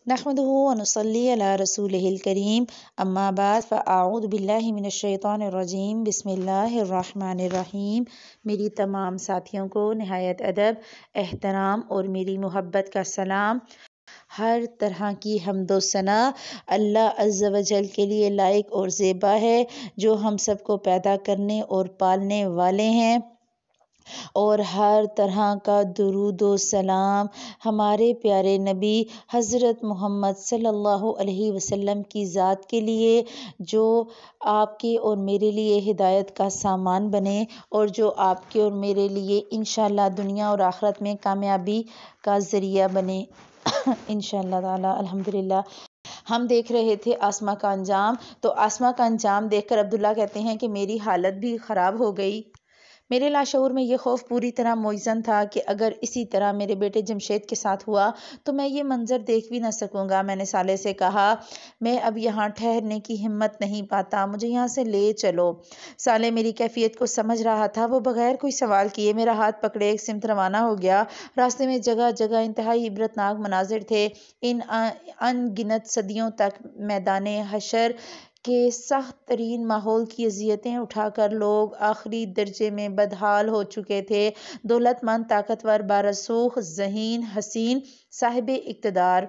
نحمده ونصلي على رسوله الكريم اما بعد فاعوذ باللہ من الشیطان الرجیم بسم اللہ الرحمن الرحیم۔ میری تمام ساتھیوں کو نہایت ادب، احترام اور میری محبت کا سلام۔ ہر طرح کی حمد و ثنا اللہ عز و جل کے لیے لائق اور زیبا ہے، جو ہم سب کو پیدا کرنے اور پالنے والے ہیں، اور ہر طرح کا درود و سلام ہمارے پیارے نبی حضرت محمد صلی اللہ علیہ وسلم کی ذات کے لیے، جو آپ کے اور میرے لیے ہدایت کا سامان بنے، اور جو آپ کے اور میرے لیے انشاءاللہ دنیا اور آخرت میں کامیابی کا ذریعہ بنے انشاءاللہ تعالی۔ الحمدللہ ہم دیکھ رہے تھے آسماں کا انجام، تو آسماں کا انجام دیکھ کر عبداللہ کہتے ہیں کہ میری حالت بھی خراب ہو گئی۔ میرے لاشعور میں یہ خوف پوری طرح موزن تھا کہ اگر اسی طرح میرے بیٹے جمشید کے ساتھ ہوا تو میں یہ منظر دیکھ بھی نہ سکوں گا۔ میں نے سالے سے کہا، میں اب یہاں ٹھہرنے کی ہمت نہیں پاتا، مجھے یہاں سے لے چلو۔ سالے میری کیفیت کو سمجھ رہا تھا، وہ بغیر کوئی سوال کیے میرا ہاتھ پکڑے ایک سمت روانہ ہو گیا۔ راستے میں جگہ جگہ انتہائی عبرتناک مناظر تھے۔ ان گنت صدیوں تک میدان حشر کے سخت ترین ماحول کی اذیتیں اٹھا کر لوگ آخری درجے میں بدحال ہو چکے تھے۔ دولت مند، طاقتور، بارسوخ، ذہین، حسین، صاحب اقتدار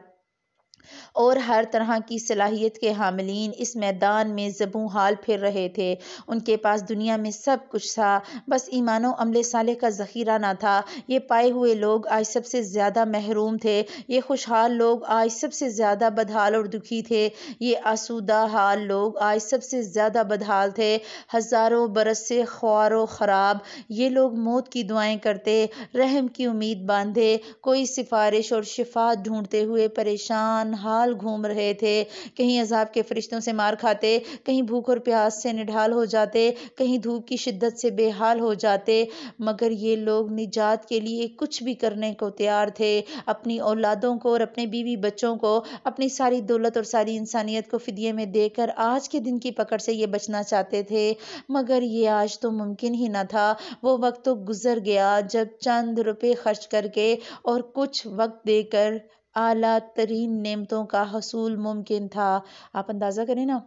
اور ہر طرح کی صلاحیت کے حاملین اس میدان میں ذبوں حال پھر رہے تھے۔ ان کے پاس دنیا میں سب کچھ تھا، بس ایمان و عمل صالح کا ذخیرہ نہ تھا۔ یہ پائے ہوئے لوگ آج سب سے زیادہ محروم تھے، یہ خوشحال لوگ آج سب سے زیادہ بدحال اور دکھی تھے، یہ آسودہ حال لوگ آج سب سے زیادہ بدحال تھے۔ ہزاروں برس سے خوار و خراب یہ لوگ موت کی دعائیں کرتے، رحم کی امید باندھے، کوئی سفارش اور شفاعت ڈھونڈتے ہوئے پریشان حال گھوم رہے تھے۔ کہیں عذاب کے فرشتوں سے مار کھاتے، کہیں بھوک اور پیاس سے نڈھال ہو جاتے، کہیں دھوپ کی شدت سے بے حال ہو جاتے، مگر یہ لوگ نجات کے لیے کچھ بھی کرنے کو تیار تھے۔ اپنی اولادوں کو اور اپنے بیوی بچوں کو، اپنی ساری دولت اور ساری انسانیت کو فدیے میں دے کر آج کے دن کی پکڑ سے یہ بچنا چاہتے تھے، مگر یہ آج تو ممکن ہی نہ تھا۔ وہ وقت تو گزر گیا جب چند روپے خرچ کر کے اور کچھ وقت دے کر اعلیٰ ترین نعمتوں کا حصول ممکن تھا۔ آپ اندازہ کریں نا،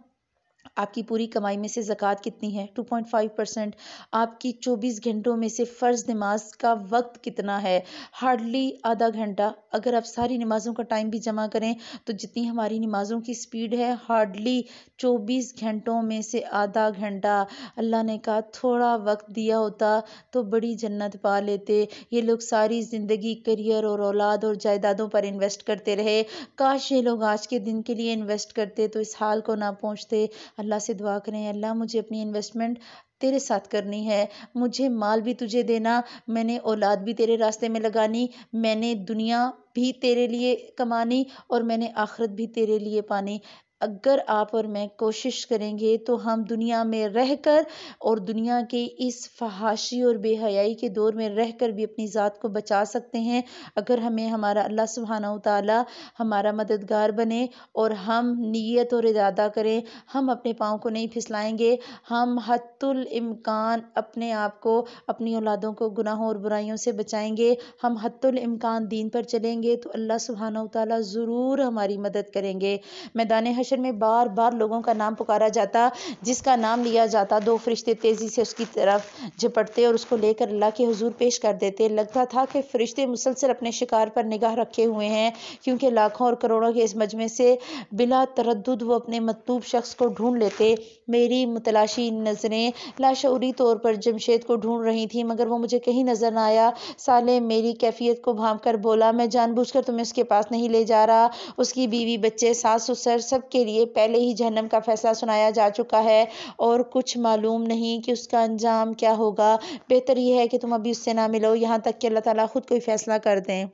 آپ کی پوری کمائی میں سے زکوٰۃ کتنی ہے؟ 2.5%۔ آپ کی 24 گھنٹوں میں سے فرض نماز کا وقت کتنا ہے؟ ہارڈلی آدھا گھنٹہ۔ اگر آپ ساری نمازوں کا ٹائم بھی جمع کریں تو جتنی ہماری نمازوں کی سپیڈ ہے، ہارڈلی 24 گھنٹوں میں سے آدھا گھنٹہ۔ اللہ نے کہا تھوڑا وقت دیا ہوتا تو بڑی جنت پا لیتے۔ یہ لوگ ساری زندگی کریئر اور اولاد اور جائیدادوں پر انویسٹ کرتے رہے۔ کاش یہ لوگ آج کے دن کے لیے انویسٹ کرتے تو اس حال کو نہ پہنچتے۔ اللہ سے دعا کریں، اللہ مجھے اپنی انویسٹمنٹ تیرے ساتھ کرنی ہے، مجھے مال بھی تجھے دینا، میں نے اولاد بھی تیرے راستے میں لگانی، میں نے دنیا بھی تیرے لیے کمانی اور میں نے آخرت بھی تیرے لیے پانی۔ اگر آپ اور میں کوشش کریں گے تو ہم دنیا میں رہ کر اور دنیا کے اس فحاشی اور بے حیائی کے دور میں رہ کر بھی اپنی ذات کو بچا سکتے ہیں، اگر ہمیں ہمارا اللہ سبحانہ و تعالی ہمارا مددگار بنے اور ہم نیت اور ارادہ کریں۔ ہم اپنے پاؤں کو نہیں پھسلائیں گے، ہم حتی الامکان اپنے آپ کو، اپنی اولادوں کو گناہوں اور برائیوں سے بچائیں گے، ہم حتی الامکان دین پر چلیں گے تو اللہ سبحانہ و تعالی ضرور ہماری مدد کریں گے۔ میدان حشر میں بار بار لوگوں کا نام پکارا جاتا، جس کا نام لیا جاتا 2 فرشتے تیزی سے اس کی طرف جھپٹتے اور اس کو لے کر اللہ کے حضور پیش کر دیتے۔ لگتا تھا کہ فرشتے مسلسل اپنے شکار پر نگاہ رکھے ہوئے ہیں، کیونکہ لاکھوں اور کروڑوں کے اس مجمع سے بلا تردد وہ اپنے مطلوب شخص کو ڈھونڈ لیتے۔ میری متلاشی نظریں لاشعوری طور پر جمشید کو ڈھونڈ رہی تھیں، مگر وہ مجھے کہیں نظر نہ آیا۔ سالے میری کیفیت کو بھانپ کر بولا، میں جان بوجھ کر تمہیں اس کے پاس نہیں لے جا رہا، اس کی بیوی بچے ساس سسر سب کے لیے پہلے ہی جہنم کا فیصلہ سنایا جا چکا ہے اور کچھ معلوم نہیں کہ اس کا انجام کیا ہوگا۔ بہتر یہ ہے کہ تم ابھی اس سے نہ ملو یہاں تک کہ اللہ تعالیٰ خود کوئی فیصلہ کر دیں۔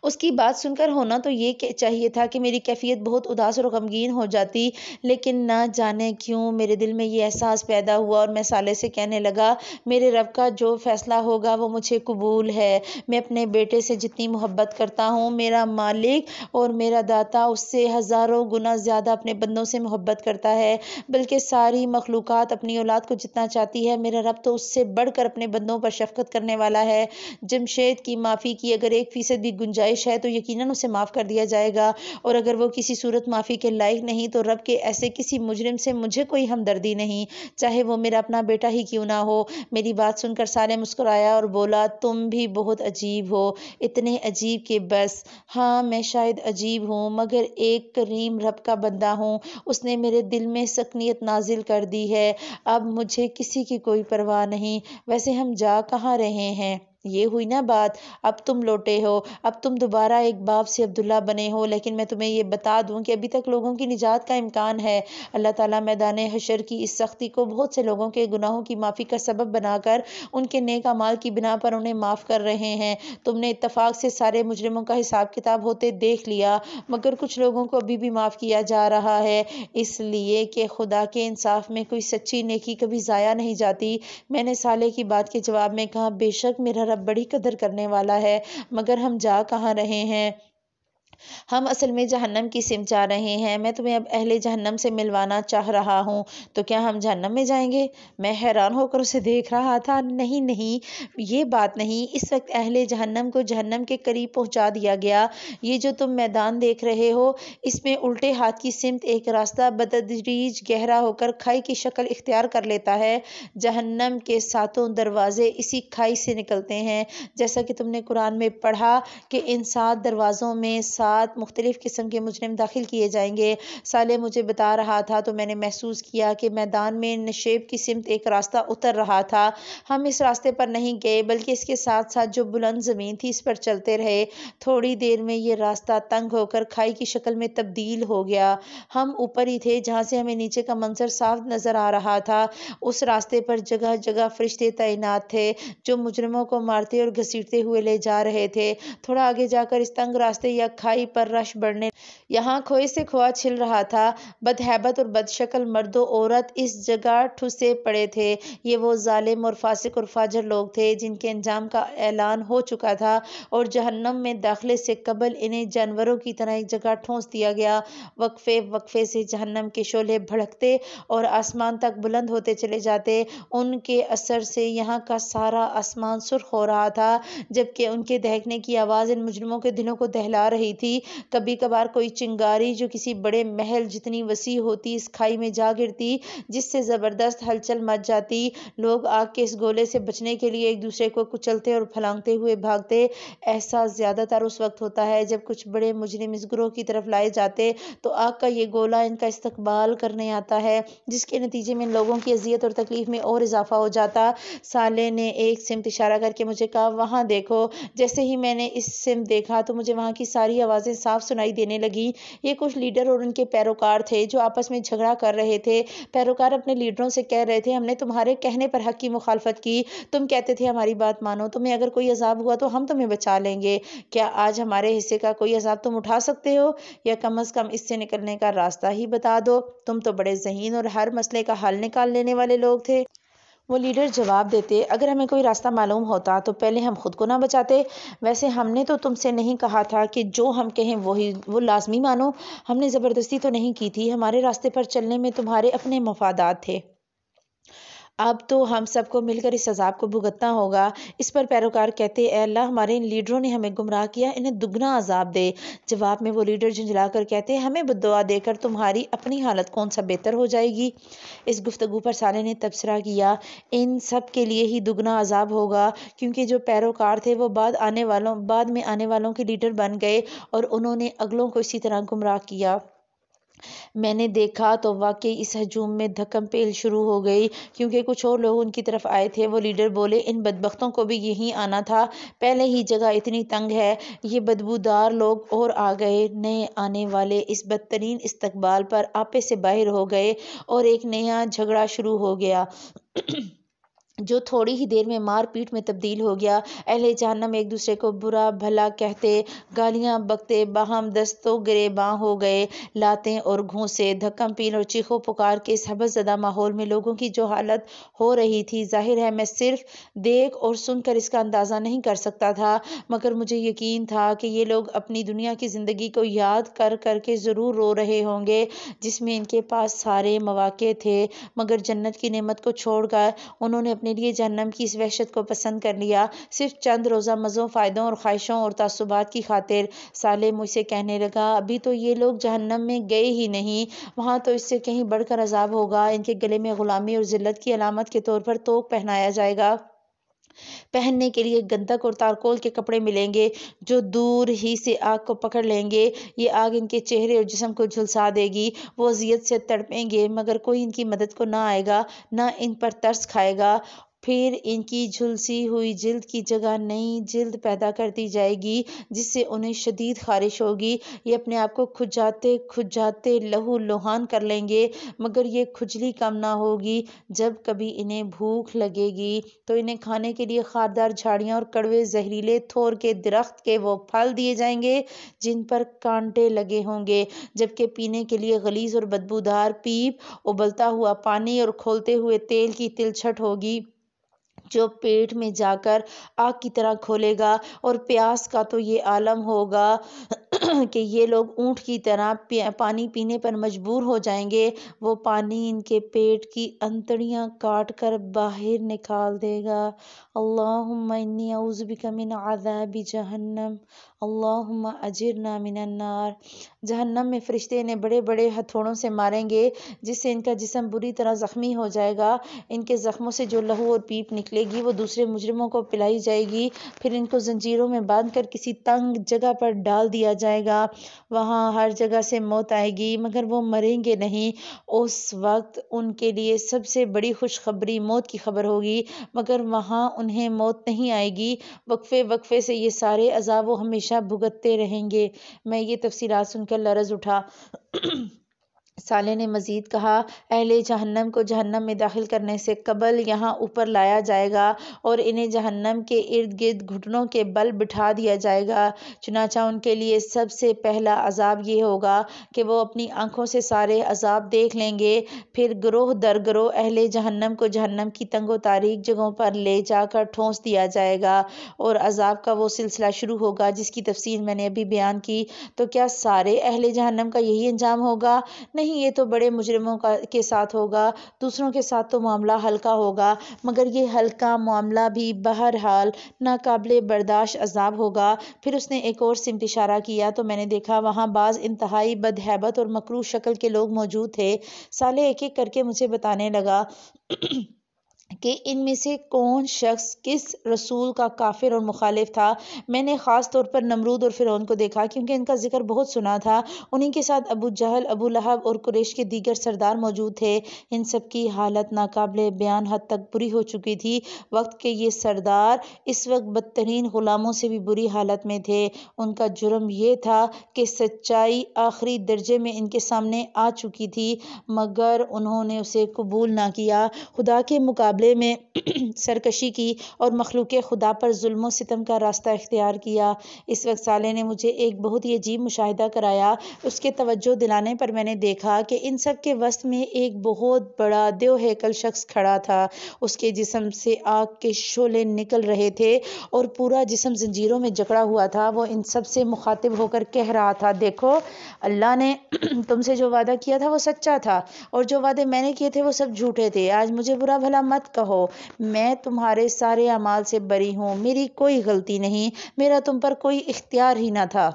اس کی بات سن کر ہونا تو یہ چاہیے تھا کہ میری کیفیت بہت اداس اور غمگین ہو جاتی، لیکن نہ جانے کیوں میرے دل میں یہ احساس پیدا ہوا اور میں سالے سے کہنے لگا، میرے رب کا جو فیصلہ ہوگا وہ مجھے قبول ہے۔ میں اپنے بیٹے سے جتنی محبت کرتا ہوں، میرا مالک اور میرا داتا اس سے ہزاروں گنا زیادہ اپنے بندوں سے محبت کرتا ہے، بلکہ ساری مخلوقات اپنی اولاد کو جتنا چاہتی ہے، میرا رب تو اس سے بڑھ کر اپنے بندوں پر شفقت کرنے والا ہے۔ جمشید کی معافی کی اگر 1% بھی گنجائش ہے تو یقیناً اسے معاف کر دیا جائے گا، اور اگر وہ کسی صورت معافی کے لائق نہیں تو رب کے ایسے کسی مجرم سے مجھے کوئی ہمدردی نہیں، چاہے وہ میرا اپنا بیٹا ہی کیوں نہ ہو۔ میری بات سن کر صالح مسکرایا اور بولا، تم بھی بہت عجیب ہو، اتنے عجیب کہ بس۔ ہاں میں شاید عجیب ہوں، مگر ایک کریم رب کا بندہ ہوں، اس نے میرے دل میں سکینت نازل کر دی ہے، اب مجھے کسی کی کوئی پرواہ نہیں۔ ویسے ہم جا کہاں رہے ہیں؟ یہ ہوئی نا بات، اب تم لوٹے ہو، اب تم دوبارہ ایک باپ سے عبداللہ بنے ہو، لیکن میں تمہیں یہ بتا دوں کہ ابھی تک لوگوں کی نجات کا امکان ہے۔ اللہ تعالیٰ میدان حشر کی اس سختی کو بہت سے لوگوں کے گناہوں کی معافی کا سبب بنا کر ان کے نیک اعمال کی بنا پر انہیں معاف کر رہے ہیں۔ تم نے اتفاق سے سارے مجرموں کا حساب کتاب ہوتے دیکھ لیا، مگر کچھ لوگوں کو ابھی بھی معاف کیا جا رہا ہے، اس لیے کہ خدا کے انصاف میں کوئی سچی نیکی کبھی ضائع نہیں جاتی۔ میں نے صالح کی بات کے جواب میں کہا، بے شک میرا رب بڑی قدر کرنے والا ہے، مگر ہم جا کہاں رہے ہیں؟ ہم اصل میں جہنم کی سمت جا رہے ہیں، میں تمہیں اب اہل جہنم سے ملوانا چاہ رہا ہوں۔ تو کیا ہم جہنم میں جائیں گے؟ میں حیران ہو کر اسے دیکھ رہا تھا۔ نہیں نہیں، یہ بات نہیں، اس وقت اہل جہنم کو جہنم کے قریب پہنچا دیا گیا۔ یہ جو تم میدان دیکھ رہے ہو، اس میں الٹے ہاتھ کی سمت ایک راستہ بتدریج گہرا ہو کر کھائی کی شکل اختیار کر لیتا ہے۔ جہنم کے 7 دروازے اسی کھائی سے نکلتے ہیں، جیسا کہ تم نے قرآن میں پڑھا کہ ان 7 دروازوں میں 7 مختلف قسم کے مجرم داخل کیے جائیں گے۔ صالح مجھے بتا رہا تھا تو میں نے محسوس کیا کہ میدان میں نشیب کی سمت ایک راستہ اتر رہا تھا۔ ہم اس راستے پر نہیں گئے بلکہ اس کے ساتھ ساتھ جو بلند زمین تھی اس پر چلتے رہے۔ تھوڑی دیر میں یہ راستہ تنگ ہو کر کھائی کی شکل میں تبدیل ہو گیا۔ ہم اوپر ہی تھے جہاں سے ہمیں نیچے کا منظر صاف نظر آ رہا تھا۔ اس راستے پر جگہ جگہ فرشتے تعینات تھے جو مجرموں کو مارتے اور گھسیٹتے ہوئے لے جا رہے تھے۔ تھوڑا آگے جا کر اس تنگ راستے یا کھائی پر رش بڑھنے، یہاں کھوئے سے کھوا چھل رہا تھا۔ بدہیبت اور بدشکل مرد و عورت اس جگہ ٹھسے پڑے تھے۔ یہ وہ ظالم اور فاسق اور فاجر لوگ تھے جن کے انجام کا اعلان ہو چکا تھا، اور جہنم میں داخلے سے قبل انہیں جانوروں کی طرح ایک جگہ ٹھونس دیا گیا۔ وقفے وقفے سے جہنم کے شعلے بھڑکتے اور آسمان تک بلند ہوتے چلے جاتے۔ ان کے اثر سے یہاں کا سارا آسمان سرخ ہو رہا تھا، جبکہ ان کے دہکنے کی آواز ان مجرموں کے دلوں کو دہلا رہی تھی۔ کبھی کبھار کوئی چنگاری جو کسی بڑے محل جتنی وسیع ہوتی اس کھائی میں جا گرتی، جس سے زبردست ہلچل مچ جاتی۔ لوگ آگ کے اس گولے سے بچنے کے لیے ایک دوسرے کو کچلتے اور پھلانگتے ہوئے بھاگتے۔ ایسا زیادہ تر اس وقت ہوتا ہے جب کچھ بڑے مجرم اس گروہ کی طرف لائے جاتے تو آگ کا یہ گولہ ان کا استقبال کرنے آتا ہے، جس کے نتیجے میں ان لوگوں کی اذیت اور تکلیف میں اور اضافہ ہو جاتا۔ صالح نے ایک سمت اشارہ کر کے مجھے کہا، وہاں دیکھو۔ جیسے ہی میں نے اس سمت دیکھا تو مجھے وہاں کی ساری آوازیں صاف سنائی دینے لگیں۔ یہ کچھ لیڈر اور ان کے پیروکار تھے جو آپس میں جھگڑا کر رہے تھے۔ پیروکار اپنے لیڈروں سے کہہ رہے تھے، ہم نے تمہارے کہنے پر حق کی مخالفت کی، تم کہتے تھے ہماری بات مانو، تمہیں اگر کوئی عذاب ہوا تو ہم تمہیں بچا لیں گے، کیا آج ہمارے حصے کا کوئی عذاب تم اٹھا سکتے ہو؟ یا کم از کم اس سے نکلنے کا راستہ ہی بتا دو، تم تو بڑے ذہین اور ہر مسئلے کا حل نکال لینے والے لوگ تھے۔ وہ لیڈر جواب دیتے، اگر ہمیں کوئی راستہ معلوم ہوتا تو پہلے ہم خود کو نہ بچاتے؟ ویسے ہم نے تو تم سے نہیں کہا تھا کہ جو ہم کہیں وہ لازمی مانو، ہم نے زبردستی تو نہیں کی تھی، ہمارے راستے پر چلنے میں تمہارے اپنے مفادات تھے۔ اب تو ہم سب کو مل کر اس عذاب کو بھگتنا ہوگا۔ اس پر پیروکار کہتے، اے اللہ، ہمارے ان لیڈروں نے ہمیں گمراہ کیا، انہیں دگنا عذاب دے۔ جواب میں وہ لیڈر جھنجھلا کر کہتے، ہمیں بد دعا دے کر تمہاری اپنی حالت کون سا بہتر ہو جائے گی؟ اس گفتگو پر صالح نے تبصرہ کیا، ان سب کے لیے ہی دگنا عذاب ہوگا، کیونکہ جو پیروکار تھے وہ بعد میں آنے والوں کے لیڈر بن گئے اور انہوں نے اگلوں کو اسی طرح گمراہ کیا۔ میں نے دیکھا تو واقعی اس ہجوم میں دھکم پیل شروع ہو گئی، کیونکہ کچھ اور لوگ ان کی طرف آئے تھے۔ وہ لیڈر بولے، ان بدبختوں کو بھی یہیں آنا تھا، پہلے ہی جگہ اتنی تنگ ہے، یہ بدبودار لوگ اور آ گئے۔ نئے آنے والے اس بدترین استقبال پر آپے سے باہر ہو گئے اور ایک نیا جھگڑا شروع ہو گیا جو تھوڑی ہی دیر میں مار پیٹ میں تبدیل ہو گیا۔ اہل جہنم ایک دوسرے کو برا بھلا کہتے، گالیاں بکتے باہم دست و گریباں ہو گئے۔ لاتیں اور گھونسے، دھکم پین اور چیخو پکار کے اس حبس زدہ ماحول میں لوگوں کی جو حالت ہو رہی تھی، ظاہر ہے میں صرف دیکھ اور سن کر اس کا اندازہ نہیں کر سکتا تھا، مگر مجھے یقین تھا کہ یہ لوگ اپنی دنیا کی زندگی کو یاد کر کر کے ضرور رو رہے ہوں گے، جس میں ان کے پاس سارے مواقع تھے، مگر جنت کی نعمت کو چھوڑ کر انہوں نے اپنے لیے جہنم کی اس وحشت کو پسند کر لیا صرف چند روزہ مزوں، فائدوں اور خواہشوں اور تعصبات کی خاطر۔ صالح مجھ سے کہنے لگا ابھی تو یہ لوگ جہنم میں گئے ہی نہیں، وہاں تو اس سے کہیں بڑھ کر عذاب ہوگا۔ ان کے گلے میں غلامی اور ذلت کی علامت کے طور پر طوق پہنایا جائے گا، پہننے کے لیے گندک اور تارکول کے کپڑے ملیں گے جو دور ہی سے آگ کو پکڑ لیں گے۔ یہ آگ ان کے چہرے اور جسم کو جھلسا دے گی، وہ اذیت سے تڑپیں گے مگر کوئی ان کی مدد کو نہ آئے گا، نہ ان پر ترس کھائے گا۔ پھر ان کی جھلسی ہوئی جلد کی جگہ نئی جلد پیدا کر دی جائے گی جس سے انہیں شدید خارش ہوگی۔ یہ اپنے آپ کو کھجاتے کھجاتے لہو لہان کر لیں گے مگر یہ کھجلی کم نہ ہوگی۔ جب کبھی انہیں بھوک لگے گی تو انہیں کھانے کے لیے خاردار جھاڑیاں اور کڑوے زہریلے تھور کے درخت کے وہ پھل دیے جائیں گے جن پر کانٹے لگے ہوں گے، جبکہ پینے کے لیے غلیظ اور بدبودار پیپ، ابلتا ہوا پانی اور کھولتے ہوئے تیل کی تلچھٹ ہوگی جو پیٹ میں جا کر آگ کی طرح کھولے گا۔ اور پیاس کا تو یہ عالم ہوگا کہ یہ لوگ اونٹ کی طرح پانی پینے پر مجبور ہو جائیں گے، وہ پانی ان کے پیٹ کی انتڑیاں کاٹ کر باہر نکال دے گا۔ اللہم انی اعوذ بک من عذاب جہنم، اللہم اجرنا من النار۔ جہنم میں فرشتے انہیں بڑے بڑے ہتھوڑوں سے ماریں گے جس سے ان کا جسم بری طرح زخمی ہو جائے گا۔ ان کے زخموں سے جو لہو اور پیپ نکلے گی وہ دوسرے مجرموں کو پلائی جائے گی، پھر ان کو زنجیروں میں باندھ کر کسی تنگ جگہ پر ڈال دیا جائے گا، وہاں ہر جگہ سے موت آئے گی مگر وہ مریں گے نہیں۔ اس وقت ان کے لیے سب سے بڑی خوشخبری موت کی خبر ہوگی مگر وہاں انہیں موت نہیں آئے گی، وقفے وقفے سے یہ سارے عذاب وہ ہمیشہ بھگتتے رہیں گے۔ میں یہ تفصیلات سن کر لرز اٹھا۔ صالح نے مزید کہا اہل جہنم کو جہنم میں داخل کرنے سے قبل یہاں اوپر لایا جائے گا اور انہیں جہنم کے ارد گرد گھٹنوں کے بل بٹھا دیا جائے گا، چنانچہ ان کے لیے سب سے پہلا عذاب یہ ہوگا کہ وہ اپنی آنکھوں سے سارے عذاب دیکھ لیں گے، پھر گروہ در گروہ اہل جہنم کو جہنم کی تنگ و تاریک جگہوں پر لے جا کر ٹھونس دیا جائے گا اور عذاب کا وہ سلسلہ شروع ہوگا جس کی تفصیل میں نے ابھی بیان کی۔ تو کیا سارے اہل جہنم کا یہی انجام ہوگا؟ نہیں، یہ تو بڑے مجرموں کے ساتھ ہوگا، دوسروں کے ساتھ تو معاملہ ہلکا ہوگا مگر یہ ہلکا معاملہ بھی بہرحال ناقابل برداشت عذاب ہوگا۔ پھر اس نے ایک اور سمت اشارہ کیا تو میں نے دیکھا وہاں بعض انتہائی بدہیبت اور مکروہ شکل کے لوگ موجود تھے۔ صالح ایک ایک کر کے مجھے بتانے لگا کہ ان میں سے کون شخص کس رسول کا کافر اور مخالف تھا۔ میں نے خاص طور پر نمرود اور فرعون کو دیکھا کیونکہ ان کا ذکر بہت سنا تھا، انہی کے ساتھ ابو جہل، ابو لہب اور قریش کے دیگر سردار موجود تھے۔ ان سب کی حالت ناقابل بیان حد تک بری ہو چکی تھی، وقت کے یہ سردار اس وقت بدترین غلاموں سے بھی بری حالت میں تھے۔ ان کا جرم یہ تھا کہ سچائی آخری درجے میں ان کے سامنے آ چکی تھی مگر انہوں نے اسے قبول نہ کیا، خدا کے مقابلے میں سرکشی کی اور مخلوق خدا پر ظلم و ستم کا راستہ اختیار کیا۔ اس وقت صالح نے مجھے ایک بہت ہی عجیب مشاہدہ کرایا۔ اس کے توجہ دلانے پر میں نے دیکھا کہ ان سب کے وسط میں ایک بہت بڑا دیو ہیکل شخص کھڑا تھا، اس کے جسم سے آگ کے شعلے نکل رہے تھے اور پورا جسم زنجیروں میں جکڑا ہوا تھا۔ وہ ان سب سے مخاطب ہو کر کہہ رہا تھا دیکھو، اللہ نے تم سے جو وعدہ کیا تھا وہ سچا تھا اور جو وعدے میں نے کیے تھے وہ سب جھوٹے تھے۔ آج مجھے برا بھلا مت کہو، میں تمہارے سارے اعمال سے بری ہوں، میری کوئی غلطی نہیں، میرا تم پر کوئی اختیار ہی نہ تھا،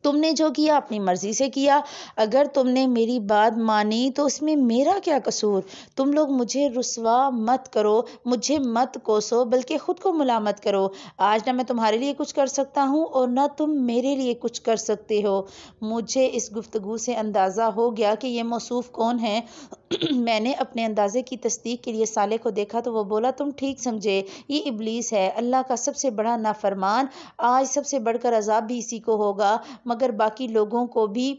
تم نے جو کیا اپنی مرضی سے کیا، اگر تم نے میری بات مانی تو اس میں میرا کیا قصور؟ تم لوگ مجھے رسوا مت کرو، مجھے مت کوسو بلکہ خود کو ملامت کرو۔ آج نہ میں تمہارے لیے کچھ کر سکتا ہوں اور نہ تم میرے لیے کچھ کر سکتے ہو۔ مجھے اس گفتگو سے اندازہ ہو گیا کہ یہ موصوف کون ہے۔ میں نے اپنے اندازے کی تصدیق کے لیے صالح کو دیکھا تو وہ بولا تم ٹھیک سمجھے، یہ ابلیس ہے، اللہ کا سب سے بڑا نافرمان، آج سب سے بڑھ کر عذاب بھی اسی کو ہوگا مگر باقی لوگوں کو بھی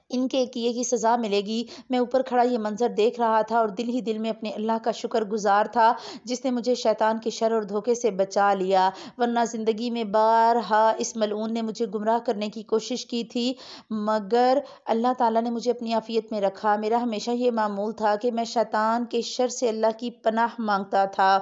ان کے کیے کی سزا ملے گی۔ میں اوپر کھڑا یہ منظر دیکھ رہا تھا اور دل ہی دل میں اپنے اللہ کا شکر گزار تھا جس نے مجھے شیطان کے شر اور دھوکے سے بچا لیا، ورنہ زندگی میں بارہا اس ملعون نے مجھے گمراہ کرنے کی کوشش کی تھی مگر اللہ تعالیٰ نے مجھے اپنی عافیت میں رکھا۔ میرا ہمیشہ یہ معمول تھا کہ میں شیطان کے شر سے اللہ کی پناہ مانگتا تھا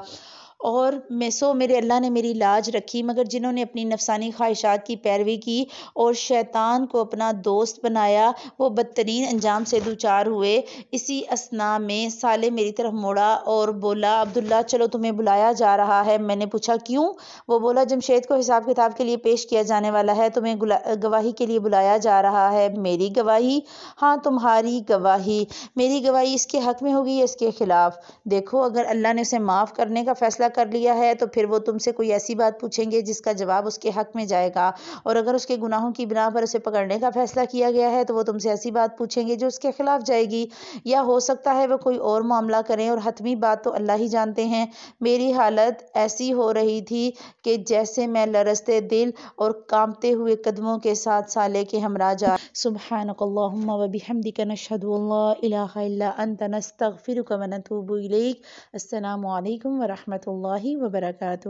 اور میرے اللہ نے میری لاج رکھی، مگر جنہوں نے اپنی نفسانی خواہشات کی پیروی کی اور شیطان کو اپنا دوست بنایا وہ بدترین انجام سے دوچار ہوئے۔ اسی اثنا میں صالح میری طرف موڑا اور بولا عبداللہ چلو تمہیں بلایا جا رہا ہے۔ میں نے پوچھا کیوں؟ وہ بولا جمشید کو حساب کتاب کے لیے پیش کیا جانے والا ہے، تمہیں گواہی کے لیے بلایا جا رہا ہے۔ میری گواہی؟ ہاں تمہاری گواہی۔ میری گواہی اس کے حق میں ہوگی یا اس کے خلاف؟ دیکھو اگر اللہ نے اسے معاف کرنے کا فیصلہ کر لیا ہے تو پھر وہ تم سے کوئی ایسی بات پوچھیں گے جس کا جواب اس کے حق میں جائے گا، اور اگر اس کے گناہوں کی بنا پر اسے پکڑنے کا فیصلہ کیا گیا ہے تو وہ تم سے ایسی بات پوچھیں گے جو اس کے خلاف جائے گی، یا ہو سکتا ہے وہ کوئی اور معاملہ کریں، اور حتمی بات تو اللہ ہی جانتے ہیں۔ میری حالت ایسی ہو رہی تھی کہ جیسے میں لرزتے دل اور کانپتے ہوئے قدموں کے ساتھ صالح کے ہمراہ جا سبحانک اللہم و بحمدک نشہد ان لا الہ الا انت نستغفرک و نتوب الیک۔ السلام علیکم ورحمۃ اللہ وبرکاتہ۔